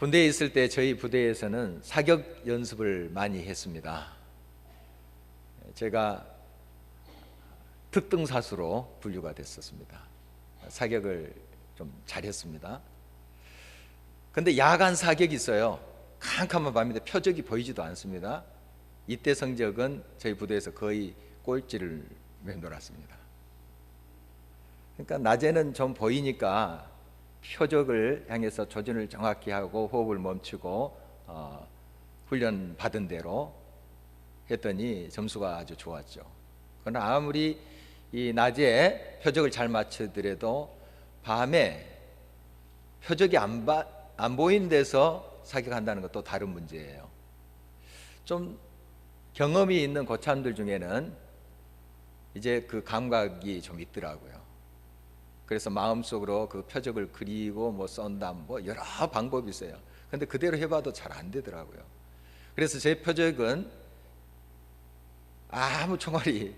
군대에 있을 때 저희 부대에서는 사격 연습을 많이 했습니다. 제가 특등사수로 분류가 됐었습니다. 사격을 좀 잘했습니다. 근데 야간 사격이 있어요. 캄캄한 밤인데 표적이 보이지도 않습니다. 이때 성적은 저희 부대에서 거의 꼴찌를 맴돌았습니다. 그러니까 낮에는 좀 보이니까 표적을 향해서 조준을 정확히 하고 호흡을 멈추고 훈련 받은 대로 했더니 점수가 아주 좋았죠. 그러나 아무리 이 낮에 표적을 잘 맞추더라도 밤에 표적이 안 보이는 데서 사격한다는 것도 다른 문제예요. 좀 경험이 있는 고참들 중에는 이제 그 감각이 좀 있더라고요. 그래서 마음속으로 그 표적을 그리고 뭐 쏜다 뭐 여러 방법이 있어요. 근데 그대로 해봐도 잘 안 되더라고요. 그래서 제 표적은 아무 총알이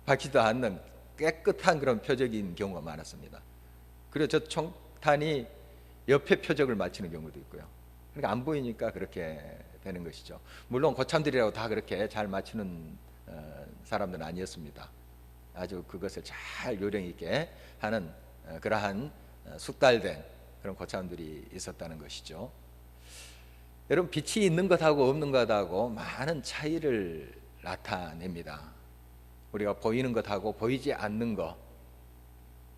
박히지도 않는 깨끗한 그런 표적인 경우가 많았습니다. 그리고 저 총탄이 옆에 표적을 맞추는 경우도 있고요. 그러니까 안 보이니까 그렇게 되는 것이죠. 물론 고참들이라고 다 그렇게 잘 맞추는 사람들은 아니었습니다. 아주 그것을 잘 요령 있게 하는 그러한 숙달된 그런 고참들이 있었다는 것이죠. 여러분, 빛이 있는 것하고 없는 것하고 많은 차이를 나타냅니다. 우리가 보이는 것하고 보이지 않는 것,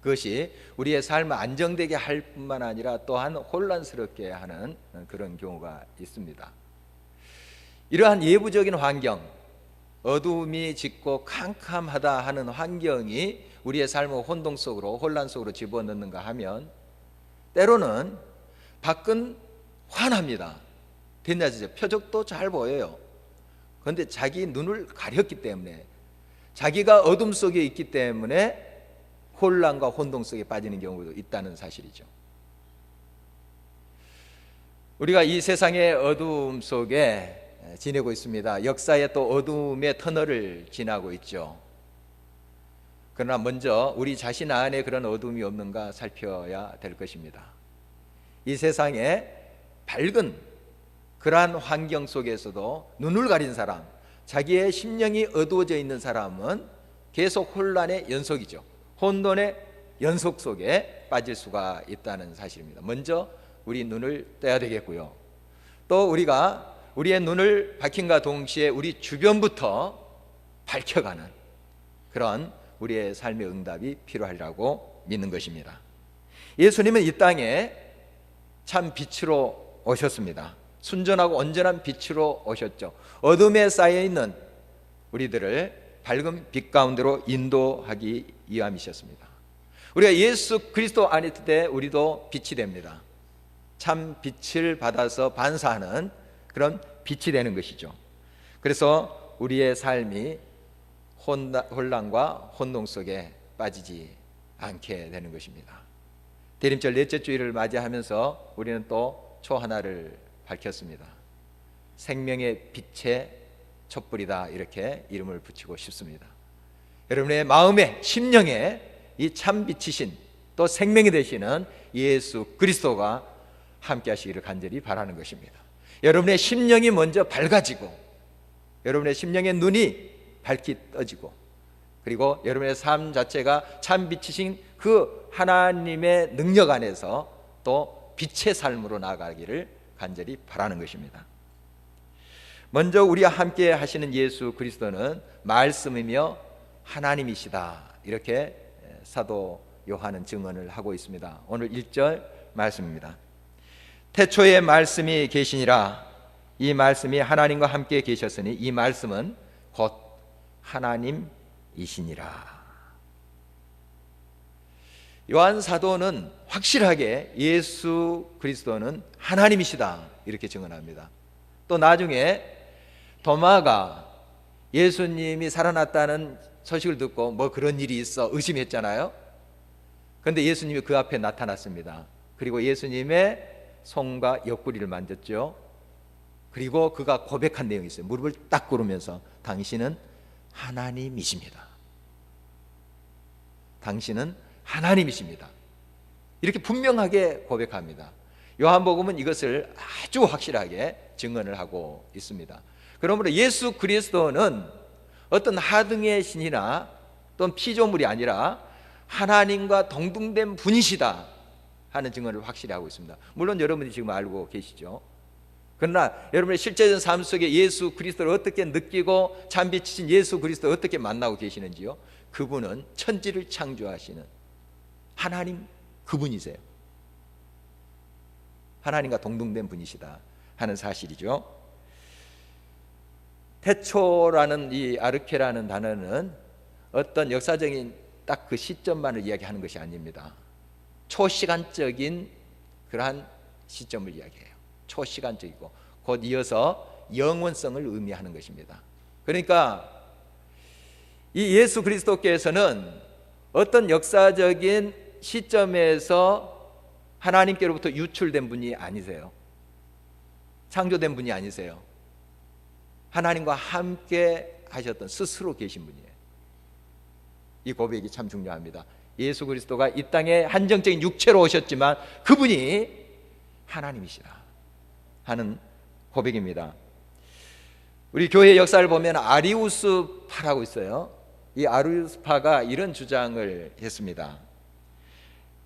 그것이 우리의 삶을 안정되게 할 뿐만 아니라 또한 혼란스럽게 하는 그런 경우가 있습니다. 이러한 예부적인 환경, 어두움이 짙고 캄캄하다 하는 환경이 우리의 삶을 혼동 속으로, 혼란 속으로 집어넣는가 하면 때로는 밖은 환합니다. 됐냐지죠. 표적도 잘 보여요. 그런데 자기 눈을 가렸기 때문에, 자기가 어둠 속에 있기 때문에 혼란과 혼동 속에 빠지는 경우도 있다는 사실이죠. 우리가 이 세상의 어두움 속에 지내고 있습니다. 역사의 또 어둠의 터널을 지나고 있죠. 그러나 먼저 우리 자신 안에 그런 어둠이 없는가 살펴야 될 것입니다. 이 세상에 밝은 그러한 환경 속에서도 눈을 가린 사람, 자기의 심령이 어두워져 있는 사람은 계속 혼란의 연속이죠. 혼돈의 연속 속에 빠질 수가 있다는 사실입니다. 먼저 우리 눈을 떼야 되겠고요. 또 우리가 우리의 눈을 밝힌과 동시에 우리 주변부터 밝혀가는 그런 우리의 삶의 응답이 필요하리라고 믿는 것입니다. 예수님은 이 땅에 참 빛으로 오셨습니다. 순전하고 온전한 빛으로 오셨죠. 어둠에 쌓여있는 우리들을 밝은 빛 가운데로 인도하기 위함이셨습니다. 우리가 예수 그리스도 안에 있을 때 우리도 빛이 됩니다. 참 빛을 받아서 반사하는 그런 빛이 되는 것이죠. 그래서 우리의 삶이 혼란과 혼동 속에 빠지지 않게 되는 것입니다. 대림절 넷째 주일을 맞이하면서 우리는 또 초 하나를 밝혔습니다. 생명의 빛의 촛불이다, 이렇게 이름을 붙이고 싶습니다. 여러분의 마음에, 심령에 이 참 빛이신, 또 생명이 되시는 예수 그리스도가 함께 하시기를 간절히 바라는 것입니다. 여러분의 심령이 먼저 밝아지고, 여러분의 심령의 눈이 밝게 떠지고, 그리고 여러분의 삶 자체가 참 빛이신 그 하나님의 능력 안에서 또 빛의 삶으로 나아가기를 간절히 바라는 것입니다. 먼저 우리와 함께 하시는 예수 그리스도는 말씀이며 하나님이시다, 이렇게 사도 요한은 증언을 하고 있습니다. 오늘 1절 말씀입니다. 태초에 말씀이 계시니라. 이 말씀이 하나님과 함께 계셨으니 이 말씀은 곧 하나님이시니라. 요한 사도는 확실하게 예수 그리스도는 하나님이시다, 이렇게 증언합니다. 또 나중에 도마가 예수님이 살아났다는 소식을 듣고 뭐 그런 일이 있어 의심했잖아요. 그런데 예수님이 그 앞에 나타났습니다. 그리고 예수님의 손과 옆구리를 만졌죠. 그리고 그가 고백한 내용이 있어요. 무릎을 딱 꿇으면서 당신은 하나님이십니다. 당신은 하나님이십니다. 이렇게 분명하게 고백합니다. 요한복음은 이것을 아주 확실하게 증언을 하고 있습니다. 그러므로 예수 그리스도는 어떤 하등의 신이나 또는 피조물이 아니라 하나님과 동등된 분이시다 하는 증언을 확실히 하고 있습니다. 물론 여러분이 지금 알고 계시죠. 그러나 여러분의 실제적인 삶 속에 예수 그리스도를 어떻게 느끼고 참빛이신 예수 그리스도를 어떻게 만나고 계시는지요? 그분은 천지를 창조하시는 하나님 그분이세요. 하나님과 동등된 분이시다 하는 사실이죠. 태초라는 이 아르케라는 단어는 어떤 역사적인 딱 그 시점만을 이야기하는 것이 아닙니다. 초시간적인 그러한 시점을 이야기해요. 초시간적이고 곧 이어서 영원성을 의미하는 것입니다. 그러니까 이 예수 그리스도께서는 어떤 역사적인 시점에서 하나님께로부터 유출된 분이 아니세요. 창조된 분이 아니세요. 하나님과 함께 하셨던 스스로 계신 분이에요. 이 고백이 참 중요합니다. 예수 그리스도가 이 땅에 한정적인 육체로 오셨지만 그분이 하나님이시라 하는 고백입니다. 우리 교회 역사를 보면 아리우스파라고 있어요. 이 아리우스파가 이런 주장을 했습니다.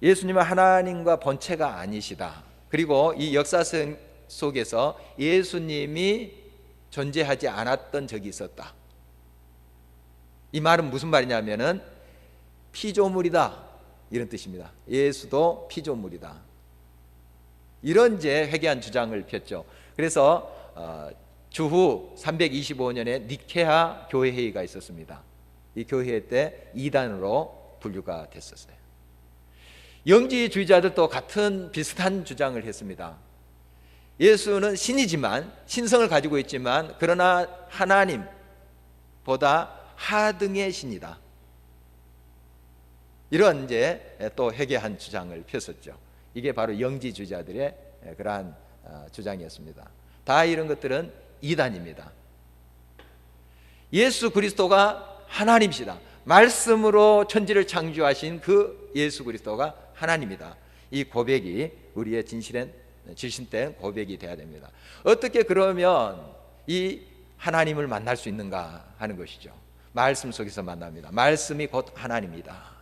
예수님은 하나님과 본체가 아니시다. 그리고 이 역사 속에서 예수님이 존재하지 않았던 적이 있었다. 이 말은 무슨 말이냐면은 피조물이다 이런 뜻입니다. 예수도 피조물이다. 이런 이제 회개한 주장을 폈죠. 그래서 주후 325년에 니케아 교회 회의가 있었습니다. 이 교회 때 이단으로 분류가 됐었어요. 영지주의자들도 같은 비슷한 주장을 했습니다. 예수는 신이지만 신성을 가지고 있지만 그러나 하나님보다 하등의 신이다. 이런 이제 또 회개한 주장을 폈었죠. 이게 바로 영지주의자들의 그러한 주장이었습니다. 다 이런 것들은 이단입니다. 예수 그리스도가 하나님이시다. 말씀으로 천지를 창조하신 그 예수 그리스도가 하나님이다. 이 고백이 우리의 진실된 고백이 되어야 됩니다. 어떻게 그러면 이 하나님을 만날 수 있는가 하는 것이죠. 말씀 속에서 만납니다. 말씀이 곧 하나님이다.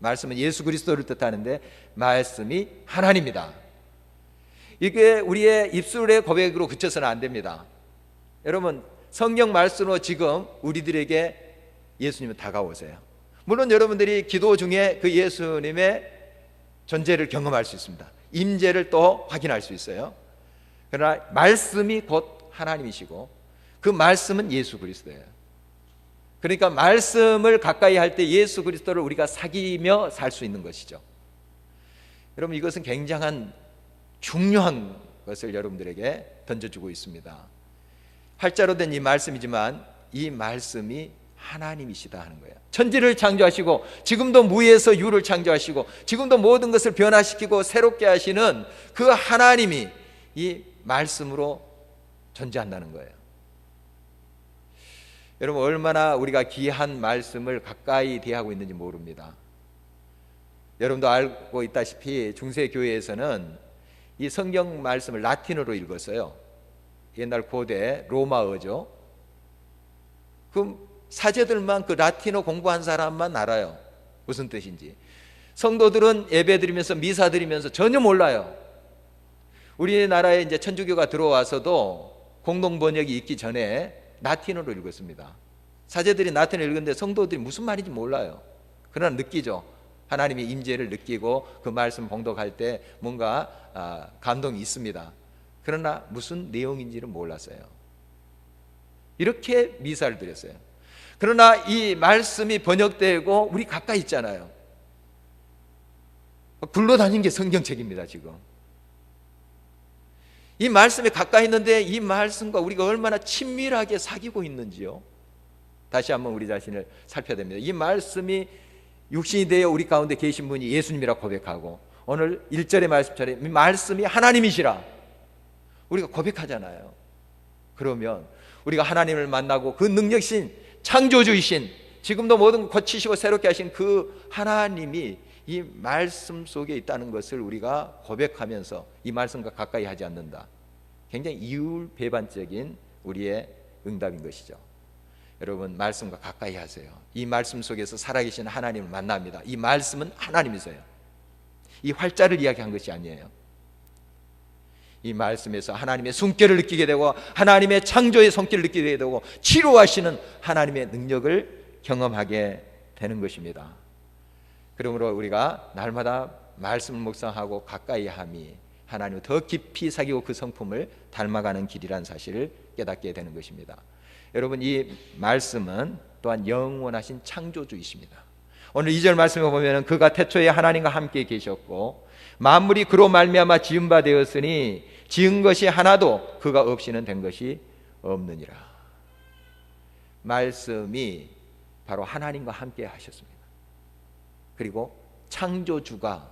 말씀은 예수 그리스도를 뜻하는데 말씀이 하나님이다. 이게 우리의 입술의 고백으로 그쳐서는 안 됩니다. 여러분 성경 말씀으로 지금 우리들에게 예수님은 다가오세요. 물론 여러분들이 기도 중에 그 예수님의 존재를 경험할 수 있습니다. 임재를 또 확인할 수 있어요. 그러나 말씀이 곧 하나님이시고 그 말씀은 예수 그리스도예요. 그러니까 말씀을 가까이 할 때 예수 그리스도를 우리가 사귀며 살 수 있는 것이죠. 여러분 이것은 굉장한 중요한 것을 여러분들에게 던져주고 있습니다. 활자로 된 이 말씀이지만 이 말씀이 하나님이시다 하는 거예요. 천지를 창조하시고 지금도 무에서 유를 창조하시고 지금도 모든 것을 변화시키고 새롭게 하시는 그 하나님이 이 말씀으로 존재한다는 거예요. 여러분 얼마나 우리가 귀한 말씀을 가까이 대하고 있는지 모릅니다. 여러분도 알고 있다시피 중세교회에서는 이 성경 말씀을 라틴어로 읽었어요. 옛날 고대 로마어죠. 그 사제들만 그 라틴어 공부한 사람만 알아요. 무슨 뜻인지. 성도들은 예배 드리면서 미사 드리면서 전혀 몰라요. 우리나라에 이제 천주교가 들어와서도 공동 번역이 있기 전에 라틴어로 읽었습니다. 사제들이 라틴어를 읽는데 성도들이 무슨 말인지 몰라요. 그러나 느끼죠. 하나님의 임재를 느끼고 그 말씀 봉독할 때 뭔가 감동이 있습니다. 그러나 무슨 내용인지는 몰랐어요. 이렇게 미사를 드렸어요. 그러나 이 말씀이 번역되고 우리 가까이 있잖아요. 굴러다닌 게 성경책입니다. 지금 이 말씀에 가까이 있는데 이 말씀과 우리가 얼마나 친밀하게 사귀고 있는지요. 다시 한번 우리 자신을 살펴야 됩니다. 이 말씀이 육신이 되어 우리 가운데 계신 분이 예수님이라고 고백하고 오늘 1절의 말씀처럼 이 말씀이 하나님이시라 우리가 고백하잖아요. 그러면 우리가 하나님을 만나고 그 능력이신 창조주이신 지금도 모든 고치시고 새롭게 하신 그 하나님이 이 말씀 속에 있다는 것을 우리가 고백하면서 이 말씀과 가까이 하지 않는다. 굉장히 이율배반적인 우리의 응답인 것이죠. 여러분, 말씀과 가까이 하세요. 이 말씀 속에서 살아계신 하나님을 만납니다. 이 말씀은 하나님이세요. 이 활자를 이야기한 것이 아니에요. 이 말씀에서 하나님의 숨결을 느끼게 되고 하나님의 창조의 손길을 느끼게 되고 치료하시는 하나님의 능력을 경험하게 되는 것입니다. 그러므로 우리가 날마다 말씀을 묵상하고 가까이 함이 하나님을 더 깊이 사귀고 그 성품을 닮아가는 길이라는 사실을 깨닫게 되는 것입니다. 여러분, 이 말씀은 또한 영원하신 창조주이십니다. 오늘 2절 말씀에 보면 그가 태초에 하나님과 함께 계셨고 만물이 그로 말미암아 지은 바 되었으니 지은 것이 하나도 그가 없이는 된 것이 없느니라. 말씀이 바로 하나님과 함께 하셨습니다. 그리고 창조주가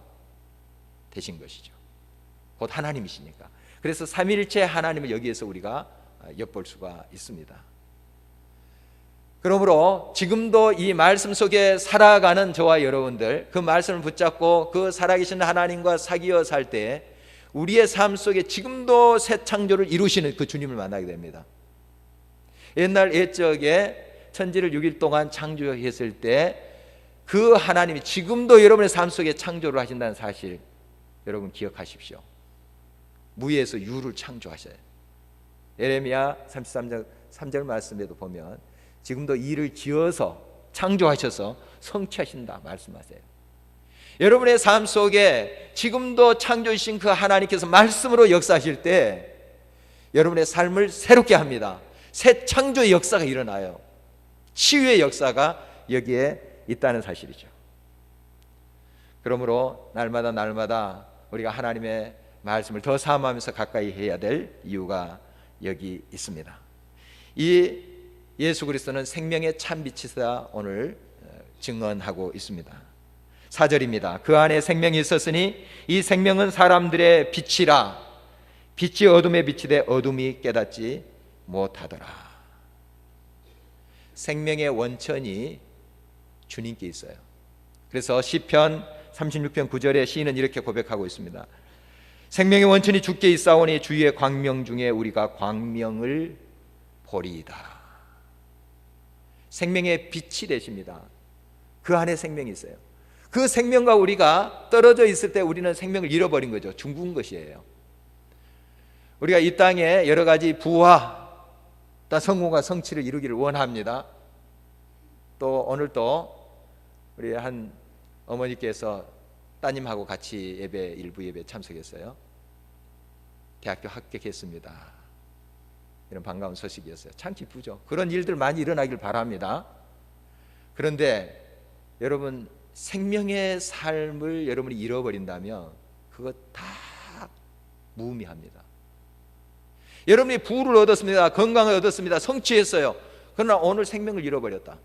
되신 것이죠. 곧 하나님이시니까. 그래서 삼위일체 하나님을 여기에서 우리가 엿볼 수가 있습니다. 그러므로 지금도 이 말씀 속에 살아가는 저와 여러분들, 그 말씀을 붙잡고 그 살아계신 하나님과 사귀어 살 때 우리의 삶 속에 지금도 새 창조를 이루시는 그 주님을 만나게 됩니다. 옛날 옛적에 천지를 6일 동안 창조했을 때 그 하나님이 지금도 여러분의 삶 속에 창조를 하신다는 사실 여러분 기억하십시오. 무에서 유를 창조하셔요. 예레미야 33장 3절 말씀에도 보면 지금도 이를 지어서 창조하셔서 성취하신다 말씀하세요. 여러분의 삶 속에 지금도 창조이신 그 하나님께서 말씀으로 역사하실 때 여러분의 삶을 새롭게 합니다. 새 창조의 역사가 일어나요. 치유의 역사가 여기에 있다는 사실이죠. 그러므로 날마다 우리가 하나님의 말씀을 더 사모하면서 가까이 해야 될 이유가 여기 있습니다. 이 예수 그리스도는 생명의 참빛이다 오늘 증언하고 있습니다. 4절입니다. 그 안에 생명이 있었으니 이 생명은 사람들의 빛이라. 빛이 어둠에 비치되 어둠이 깨닫지 못하더라. 생명의 원천이 주님께 있어요. 그래서 시편 36편 9절에 시인은 이렇게 고백하고 있습니다. 생명의 원천이 주께 있사오니 주의 광명 중에 우리가 광명을 보리이다. 생명의 빛이 되십니다. 그 안에 생명이 있어요. 그 생명과 우리가 떨어져 있을 때 우리는 생명을 잃어버린 거죠. 죽은 것이에요. 우리가 이 땅에 여러 가지 부와 성공과 성취를 이루기를 원합니다. 또 오늘도 우리 한 어머니께서 따님하고 같이 일부 예배 참석했어요. 대학교 합격했습니다. 이런 반가운 소식이었어요. 참 기쁘죠. 그런 일들 많이 일어나길 바랍니다. 그런데 여러분, 생명의 삶을 여러분이 잃어버린다면 그거 다 무의미합니다. 여러분이 부를 얻었습니다. 건강을 얻었습니다. 성취했어요. 그러나 오늘 생명을 잃어버렸다.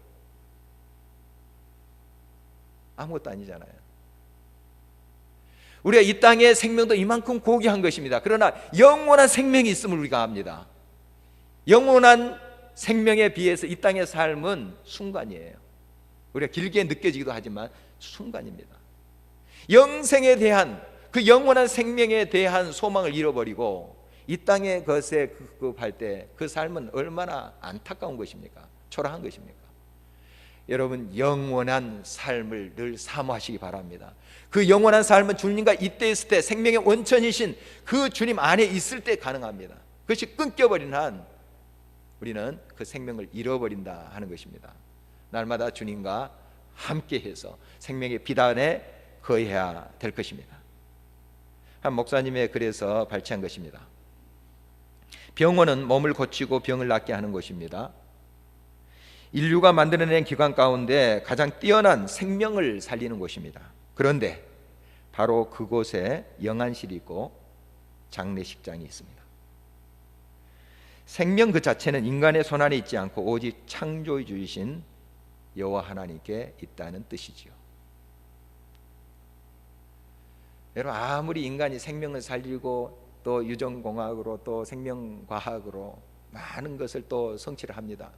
아무것도 아니잖아요. 우리가 이 땅의 생명도 이만큼 고귀한 것입니다. 그러나 영원한 생명이 있음을 우리가 압니다. 영원한 생명에 비해서 이 땅의 삶은 순간이에요. 우리가 길게 느껴지기도 하지만 순간입니다. 영생에 대한 그 영원한 생명에 대한 소망을 잃어버리고 이 땅의 것에 급급할 때 그 삶은 얼마나 안타까운 것입니까? 초라한 것입니까? 여러분, 영원한 삶을 늘 사모하시기 바랍니다. 그 영원한 삶은 주님과 이때 있을 때 생명의 원천이신 그 주님 안에 있을 때 가능합니다. 그것이 끊겨버린 한 우리는 그 생명을 잃어버린다 하는 것입니다. 날마다 주님과 함께해서 생명의 빛 안에 거해야 될 것입니다. 한 목사님의 글에서 발췌한 것입니다. 병원은 몸을 고치고 병을 낫게 하는 곳입니다. 인류가 만들어낸 기관 가운데 가장 뛰어난 생명을 살리는 곳입니다. 그런데 바로 그곳에 영안실이 있고 장례식장이 있습니다. 생명 그 자체는 인간의 손안에 있지 않고 오직 창조주이신 여호와 하나님께 있다는 뜻이지요. 여러분, 아무리 인간이 생명을 살리고 또 유전공학으로 또 생명과학으로 많은 것을 또 성취를 합니다.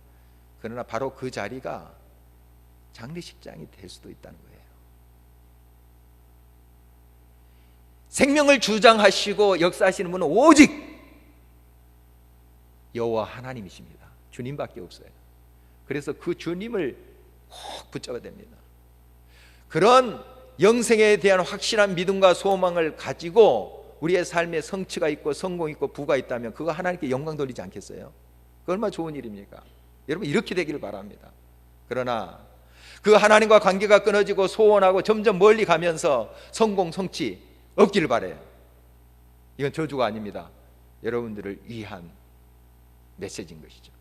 그러나 바로 그 자리가 장례식장이 될 수도 있다는 거예요. 생명을 주장하시고 역사하시는 분은 오직 여호와 하나님이십니다. 주님밖에 없어요. 그래서 그 주님을 꼭 붙잡아야 됩니다. 그런 영생에 대한 확실한 믿음과 소망을 가지고 우리의 삶에 성취가 있고 성공이 있고 부가 있다면 그거 하나님께 영광 돌리지 않겠어요? 그 얼마나 좋은 일입니까? 여러분, 이렇게 되기를 바랍니다. 그러나 그 하나님과 관계가 끊어지고 소원하고 점점 멀리 가면서 성공, 성취 없기를 바라요. 이건 저주가 아닙니다. 여러분들을 위한 메시지인 것이죠.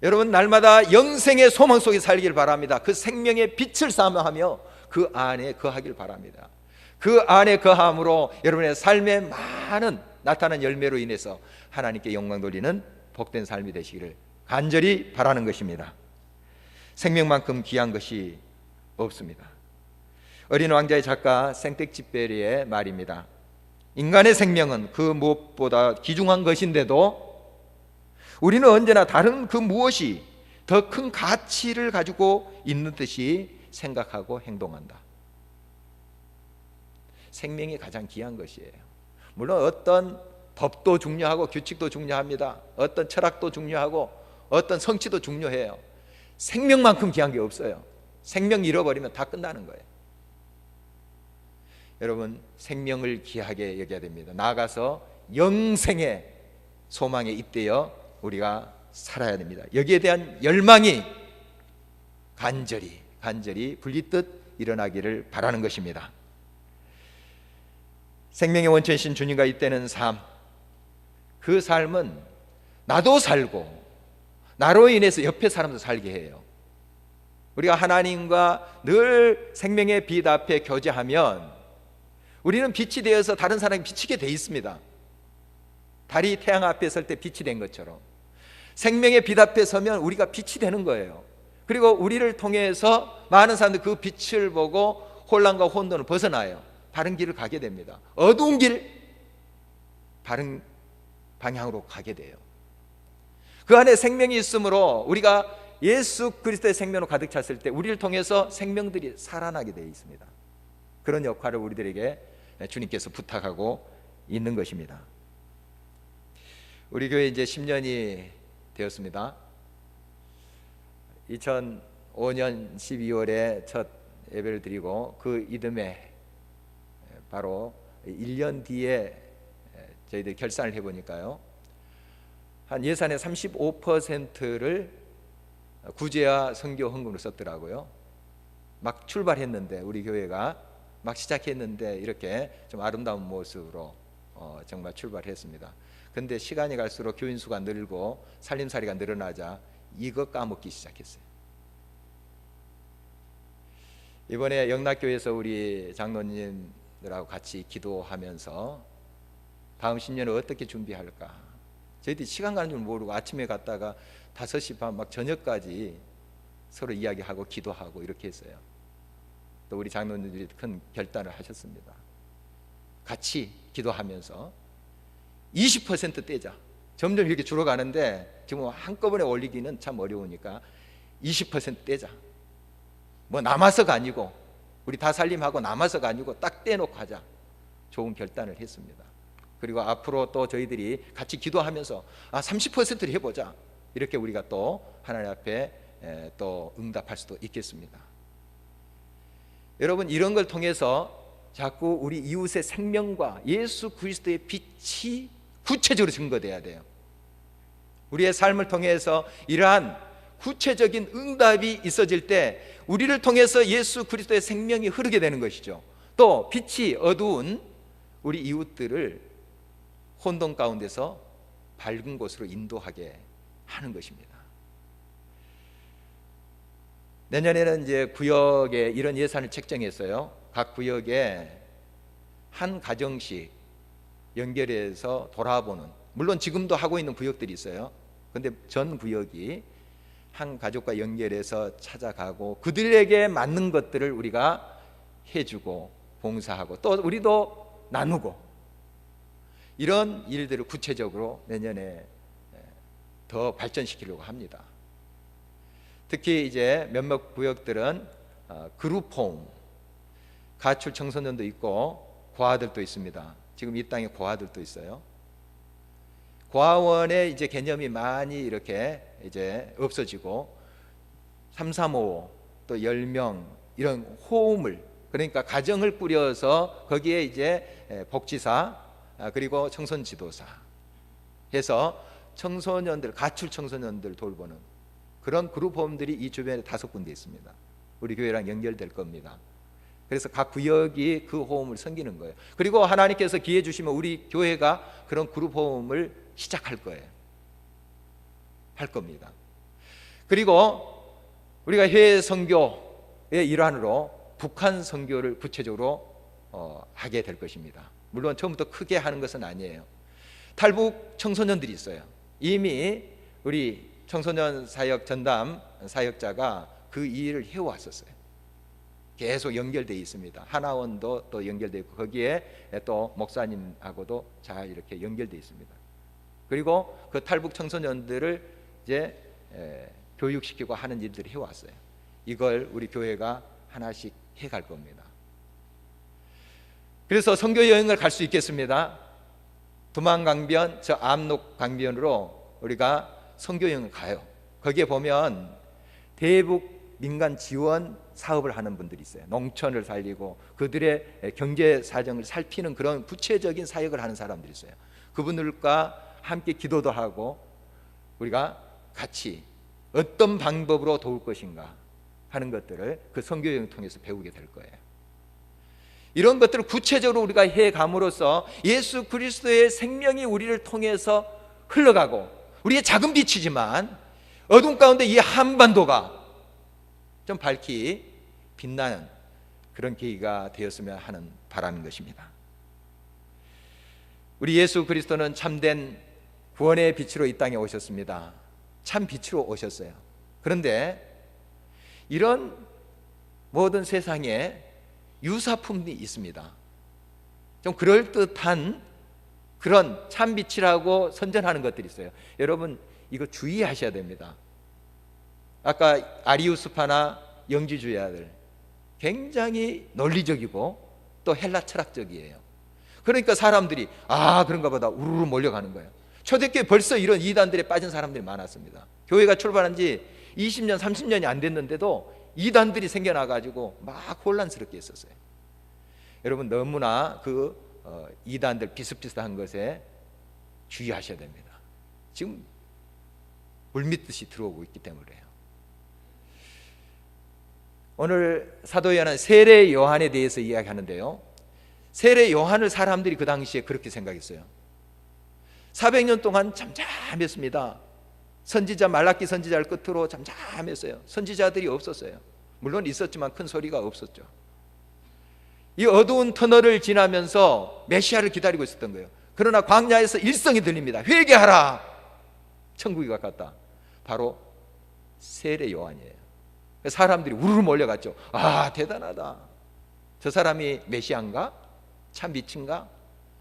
여러분, 날마다 영생의 소망 속에 살기를 바랍니다. 그 생명의 빛을 사모하며 그 안에 거하길 바랍니다. 그 안에 거함으로 여러분의 삶에 많은 나타난 열매로 인해서 하나님께 영광 돌리는 복된 삶이 되시기를 간절히 바라는 것입니다. 생명만큼 귀한 것이 없습니다. 어린 왕자의 작가 생텍쥐페리의 말입니다. 인간의 생명은 그 무엇보다 귀중한 것인데도 우리는 언제나 다른 그 무엇이 더 큰 가치를 가지고 있는 듯이 생각하고 행동한다. 생명이 가장 귀한 것이에요. 물론 어떤 법도 중요하고 규칙도 중요합니다. 어떤 철학도 중요하고 어떤 성취도 중요해요. 생명만큼 귀한 게 없어요. 생명 잃어버리면 다 끝나는 거예요. 여러분, 생명을 귀하게 여겨야 됩니다. 나아가서 영생의 소망에 잇대어 우리가 살아야 됩니다. 여기에 대한 열망이 간절히 불리듯 일어나기를 바라는 것입니다. 생명의 원천이신 주님과 잇대는 삶, 그 삶은 나도 살고 나로 인해서 옆에 사람도 살게 해요. 우리가 하나님과 늘 생명의 빛 앞에 교제하면 우리는 빛이 되어서 다른 사람이 비치게 돼 있습니다. 달이 태양 앞에 설 때 빛이 된 것처럼 생명의 빛 앞에 서면 우리가 빛이 되는 거예요. 그리고 우리를 통해서 많은 사람들이 그 빛을 보고 혼란과 혼돈을 벗어나요. 바른 길을 가게 됩니다. 어두운 길, 바른 방향으로 가게 돼요. 그 안에 생명이 있으므로 우리가 예수 그리스도의 생명으로 가득 찼을 때 우리를 통해서 생명들이 살아나게 되어 있습니다. 그런 역할을 우리들에게 주님께서 부탁하고 있는 것입니다. 우리 교회 이제 10년이 되었습니다. 2005년 12월에 첫 예배를 드리고 그 이듬해 바로 1년 뒤에 저희들이 결산을 해보니까요, 한 예산의 35%를 구제와 선교 헌금으로 썼더라고요. 막 출발했는데, 우리 교회가 막 시작했는데 이렇게 좀 아름다운 모습으로 정말 출발했습니다. 근데 시간이 갈수록 교인 수가 늘고 살림살이가 늘어나자 이거 까먹기 시작했어요. 이번에 영락교회에서 우리 장로님들하고 같이 기도하면서 다음 10년을 어떻게 준비할까, 저희들이 시간 가는 줄 모르고 아침에 갔다가 5시 반 막 저녁까지 서로 이야기하고 기도하고 이렇게 했어요. 또 우리 장로님들이 큰 결단을 하셨습니다. 같이 기도하면서 20% 떼자. 점점 이렇게 줄어가는데 지금 한꺼번에 올리기는 참 어려우니까 20% 떼자. 뭐 남아서가 아니고, 우리 다 살림하고 남아서가 아니고 딱 떼놓고 하자. 좋은 결단을 했습니다. 그리고 앞으로 또 저희들이 같이 기도하면서 30%를 해보자. 이렇게 우리가 또 하나님 앞에 또 응답할 수도 있겠습니다. 여러분, 이런 걸 통해서 자꾸 우리 이웃의 생명과 예수 그리스도의 빛이 구체적으로 증거돼야 돼요. 우리의 삶을 통해서 이러한 구체적인 응답이 있어질 때 우리를 통해서 예수 그리스도의 생명이 흐르게 되는 것이죠. 또 빛이 어두운 우리 이웃들을 혼돈 가운데서 밝은 곳으로 인도하게 하는 것입니다. 내년에는 이제 구역에 이런 예산을 책정했어요. 각 구역에 한 가정씩 연결해서 돌아보는, 물론 지금도 하고 있는 구역들이 있어요. 근데 전 구역이 한 가족과 연결해서 찾아가고 그들에게 맞는 것들을 우리가 해주고 봉사하고 또 우리도 나누고, 이런 일들을 구체적으로 내년에 더 발전시키려고 합니다. 특히 이제 몇몇 구역들은 그룹홈, 가출 청소년도 있고 고아들도 있습니다. 지금 이 땅에 고아들도 있어요. 고아원의 이제 개념이 많이 이렇게 이제 없어지고 3, 3, 5, 또 10명 이런 호흡을, 그러니까 가정을 꾸려서 거기에 이제 복지사 그리고 청소년 지도사 해서 청소년들, 가출 청소년들 돌보는 그런 그룹 홈들이 이 주변에 5군데 있습니다. 우리 교회랑 연결될 겁니다. 그래서 각 구역이 그 호흡을 섬기는 거예요. 그리고 하나님께서 기회 주시면 우리 교회가 그런 그룹 호흡을 시작할 거예요. 할 겁니다. 그리고 우리가 해외 선교의 일환으로 북한 선교를 구체적으로 하게 될 것입니다. 물론 처음부터 크게 하는 것은 아니에요. 탈북 청소년들이 있어요. 이미 우리 청소년 사역 전담 사역자가 그 일을 해왔었어요. 계속 연결되어 있습니다. 하나원도 또 연결되어 있고 거기에 또 목사님하고도 잘 이렇게 연결되어 있습니다. 그리고 그 탈북 청소년들을 이제 교육시키고 하는 일들을 해왔어요. 이걸 우리 교회가 하나씩 해갈 겁니다. 그래서 선교 여행을 갈 수 있겠습니다. 두만강변, 저 압록강변으로 우리가 선교 여행을 가요. 거기에 보면 대북 민간 지원 사업을 하는 분들이 있어요. 농촌을 살리고 그들의 경제 사정을 살피는 그런 구체적인 사역을 하는 사람들이 있어요. 그분들과 함께 기도도 하고 우리가 같이 어떤 방법으로 도울 것인가 하는 것들을 그 선교 여행을 통해서 배우게 될 거예요. 이런 것들을 구체적으로 우리가 해감으로써 예수 그리스도의 생명이 우리를 통해서 흘러가고 우리의 작은 빛이지만 어둠 가운데 이 한반도가 좀 밝히 빛나는 그런 계기가 되었으면 하는 바람인 것입니다. 우리 예수 그리스도는 참된 구원의 빛으로 이 땅에 오셨습니다. 참 빛으로 오셨어요. 그런데 이런 모든 세상에 유사품이 있습니다. 좀 그럴듯한 그런 참 빛이라고 선전하는 것들이 있어요. 여러분 이거 주의하셔야 됩니다. 아까 아리우스파나 영지주의자들 굉장히 논리적이고 또 헬라 철학적이에요. 그러니까 사람들이 그런가 보다 우르르 몰려가는 거예요. 초대교회 벌써 이런 이단들에 빠진 사람들이 많았습니다. 교회가 출발한 지 20년 30년이 안 됐는데도 이단들이 생겨나가지고 막 혼란스럽게 했었어요. 여러분 너무나 그 이단들 비슷비슷한 것에 주의하셔야 됩니다. 지금 물밀듯이 들어오고 있기 때문에요. 오늘 사도 요한은 세례 요한에 대해서 이야기하는데요, 세례 요한을 사람들이 그 당시에 그렇게 생각했어요. 400년 동안 잠잠했습니다. 선지자 말라기 선지자를 끝으로 잠잠했어요. 선지자들이 없었어요. 물론 있었지만 큰 소리가 없었죠. 이 어두운 터널을 지나면서 메시아를 기다리고 있었던 거예요. 그러나 광야에서 일성이 들립니다. 회개하라, 천국이 가깝다. 바로 세례 요한이에요. 사람들이 우르르 몰려갔죠. 대단하다, 저 사람이 메시아인가? 참 빛인가?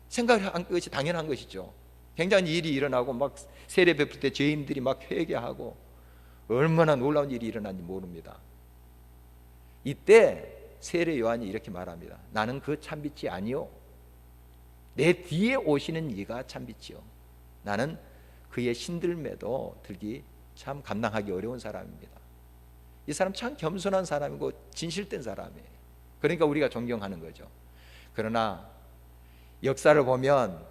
생각한 것이 당연한 것이죠. 굉장히 일이 일어나고 막 세례 베풀 때 죄인들이 막 회개하고 얼마나 놀라운 일이 일어났는지 모릅니다. 이때 세례 요한이 이렇게 말합니다. 나는 그 참빛이 아니요, 내 뒤에 오시는 이가 참빛이요, 나는 그의 신들매도 들기 참 감당하기 어려운 사람입니다. 이 사람 참 겸손한 사람이고 진실된 사람이에요. 그러니까 우리가 존경하는 거죠. 그러나 역사를 보면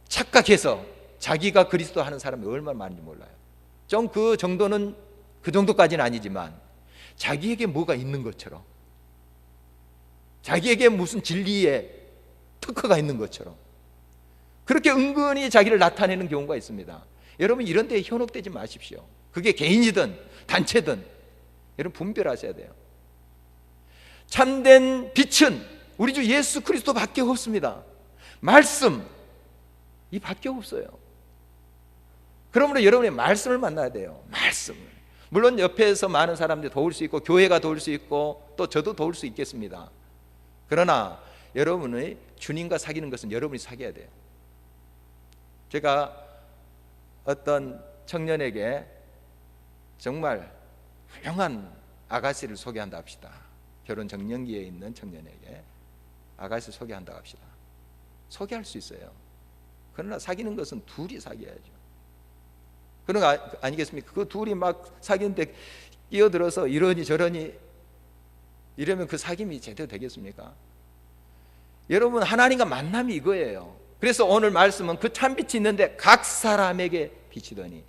착각해서 자기가 그리스도 하는 사람이 얼마나 많은지 몰라요. 좀 그 정도는, 그 정도까지는 아니지만 자기에게 뭐가 있는 것처럼, 자기에게 무슨 진리의 특허가 있는 것처럼 그렇게 은근히 자기를 나타내는 경우가 있습니다. 여러분 이런 데에 현혹되지 마십시오. 그게 개인이든 단체든 여러분 분별하셔야 돼요. 참된 빛은 우리 주 예수 그리스도밖에 없습니다. 말씀 이 밖에 없어요. 그러므로 여러분의 말씀을 만나야 돼요. 말씀을. 물론 옆에서 많은 사람들이 도울 수 있고 교회가 도울 수 있고 또 저도 도울 수 있겠습니다. 그러나 여러분의 주님과 사귀는 것은 여러분이 사귀어야 돼요. 제가 어떤 청년에게 정말 훌륭한 아가씨를 소개한다 합시다. 결혼 정년기에 있는 청년에게 아가씨를 소개한다 합시다. 소개할 수 있어요. 그러나 사귀는 것은 둘이 사귀어야죠. 그런 거 아니겠습니까? 그 둘이 막 사귀는데 끼어들어서 이러니 저러니 이러면 그 사귐이 제대로 되겠습니까? 여러분, 하나님과 만남이 이거예요. 그래서 오늘 말씀은 그 참빛이 있는데 각 사람에게 비치더니,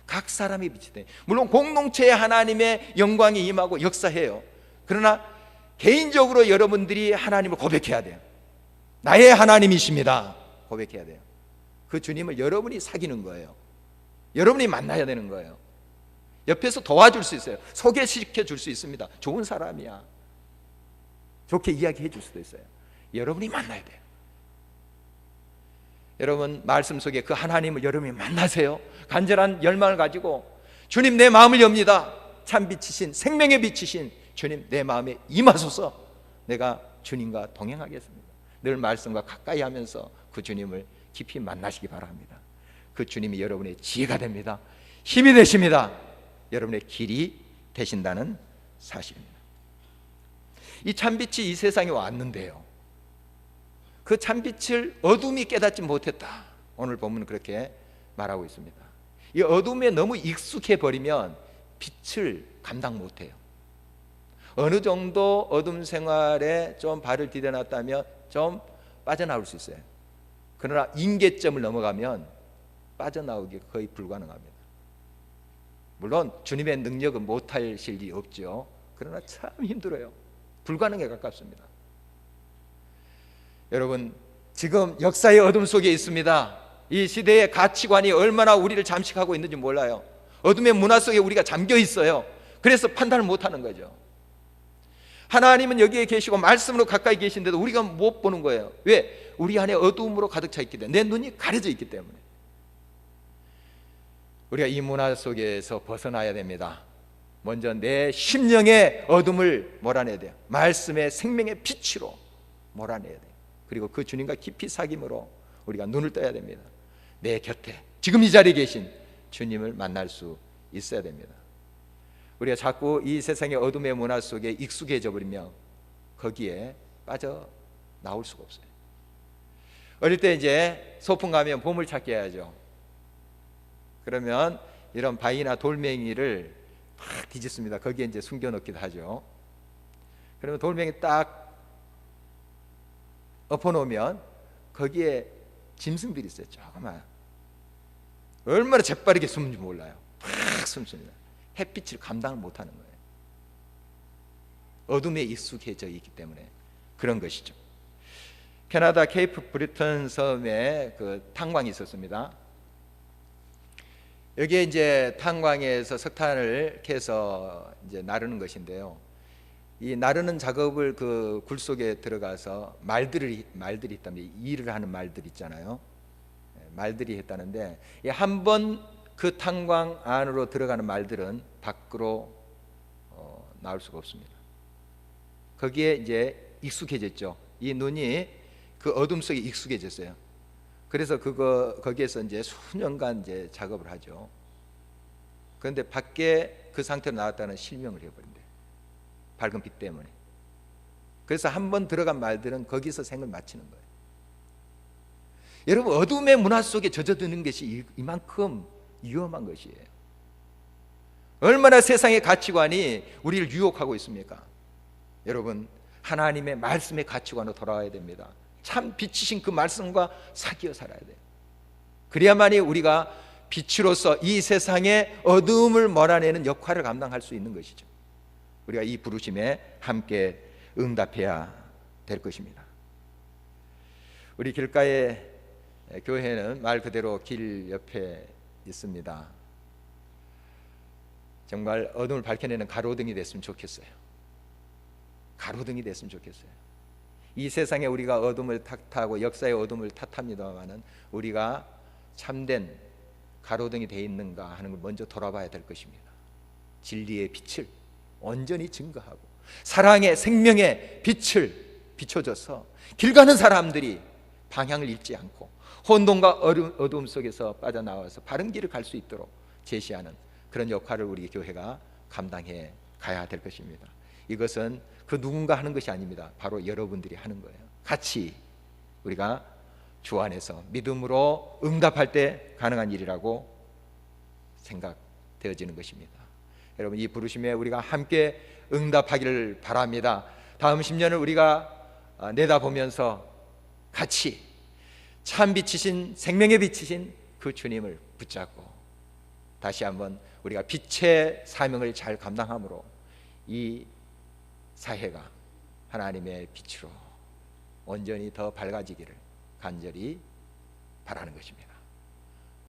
각 사람이 비치더니, 물론 공동체에 하나님의 영광이 임하고 역사해요. 그러나 개인적으로 여러분들이 하나님을 고백해야 돼요. 나의 하나님이십니다 고백해야 돼요. 그 주님을 여러분이 사귀는 거예요. 여러분이 만나야 되는 거예요. 옆에서 도와줄 수 있어요. 소개시켜 줄 수 있습니다. 좋은 사람이야, 좋게 이야기해 줄 수도 있어요. 여러분이 만나야 돼요. 여러분, 말씀 속에 그 하나님을 여러분이 만나세요. 간절한 열망을 가지고, 주님 내 마음을 엽니다. 참 빛이신, 생명의 빛이신 주님 내 마음에 임하소서. 내가 주님과 동행하겠습니다. 늘 말씀과 가까이 하면서 그 주님을 깊이 만나시기 바랍니다. 그 주님이 여러분의 지혜가 됩니다. 힘이 되십니다. 여러분의 길이 되신다는 사실입니다. 이 참빛이 이 세상에 왔는데요, 그 참빛을 어둠이 깨닫지 못했다. 오늘 본문은 그렇게 말하고 있습니다. 이 어둠에 너무 익숙해 버리면 빛을 감당 못해요. 어느 정도 어둠 생활에 좀 발을 디뎌놨다면 좀 빠져나올 수 있어요. 그러나 임계점을 넘어가면 빠져나오기 거의 불가능합니다. 물론 주님의 능력은 못하실 일이 없죠. 그러나 참 힘들어요. 불가능에 가깝습니다. 여러분, 지금 역사의 어둠 속에 있습니다. 이 시대의 가치관이 얼마나 우리를 잠식하고 있는지 몰라요. 어둠의 문화 속에 우리가 잠겨 있어요. 그래서 판단을 못하는 거죠. 하나님은 여기에 계시고 말씀으로 가까이 계신데도 우리가 못 보는 거예요. 왜? 우리 안에 어두움으로 가득 차 있기 때문에, 내 눈이 가려져 있기 때문에. 우리가 이 문화 속에서 벗어나야 됩니다. 먼저 내 심령의 어둠을 몰아내야 돼요. 말씀의 생명의 빛으로 몰아내야 돼요. 그리고 그 주님과 깊이 사귐으로 우리가 눈을 떠야 됩니다. 내 곁에 지금 이 자리에 계신 주님을 만날 수 있어야 됩니다. 우리가 자꾸 이 세상의 어둠의 문화 속에 익숙해져 버리면 거기에 빠져나올 수가 없어요. 어릴 때 이제 소풍 가면 보물찾기 해야죠. 그러면 이런 바위나 돌멩이를 막 뒤집습니다. 거기에 이제 숨겨놓기도 하죠. 그러면 돌멩이 딱 엎어놓으면 거기에 짐승들이 있어요. 조그만, 얼마나 재빠르게 숨는지 몰라요. 팍 숨습니다. 햇빛을 감당을 못하는 거예요. 어둠에 익숙해져 있기 때문에 그런 것이죠. 캐나다 케이프 브리튼 섬에 그 탄광이 있었습니다. 여기에 이제 탄광에서 석탄을 캐서 이제 나르는 것인데요. 이 나르는 작업을 그 굴 속에 들어가서 말들이 있다면, 일을 하는 말들 있잖아요. 말들이 했다는데, 한 번 그 탄광 안으로 들어가는 말들은 밖으로 나올 수가 없습니다. 거기에 이제 익숙해졌죠. 이 눈이 그 어둠 속에 익숙해졌어요. 그래서 거기에서 이제 수년간 이제 작업을 하죠. 그런데 밖에 그 상태로 나왔다는 실명을 해버린대요. 밝은 빛 때문에. 그래서 한 번 들어간 말들은 거기서 생을 마치는 거예요. 여러분, 어둠의 문화 속에 젖어드는 것이 이만큼 위험한 것이에요. 얼마나 세상의 가치관이 우리를 유혹하고 있습니까? 여러분, 하나님의 말씀의 가치관으로 돌아와야 됩니다. 참 빛이신 그 말씀과 사귀어 살아야 돼요. 그래야만이 우리가 빛으로서 이 세상의 어두움을 몰아내는 역할을 감당할 수 있는 것이죠. 우리가 이 부르심에 함께 응답해야 될 것입니다. 우리 길가의 교회는 말 그대로 길 옆에 있습니다. 정말 어둠을 밝혀내는 가로등이 됐으면 좋겠어요. 가로등이 됐으면 좋겠어요. 이 세상에 우리가 어둠을 탓하고 역사의 어둠을 탓합니다만은 우리가 참된 가로등이 되어 있는가 하는 걸 먼저 돌아봐야 될 것입니다. 진리의 빛을 온전히 증거하고 사랑의 생명의 빛을 비춰줘서 길 가는 사람들이 방향을 잃지 않고 혼돈과 어두움 속에서 빠져나와서 바른 길을 갈 수 있도록 제시하는 그런 역할을 우리 교회가 감당해 가야 될 것입니다. 이것은 그 누군가 하는 것이 아닙니다. 바로 여러분들이 하는 거예요. 같이 우리가 주 안에서 믿음으로 응답할 때 가능한 일이라고 생각되어지는 것입니다. 여러분, 이 부르심에 우리가 함께 응답하기를 바랍니다. 다음 10년을 우리가 내다보면서 같이 참 빛이신, 생명의 빛이신 그 주님을 붙잡고 다시 한번 우리가 빛의 사명을 잘 감당함으로 이 사회가 하나님의 빛으로 온전히 더 밝아지기를 간절히 바라는 것입니다.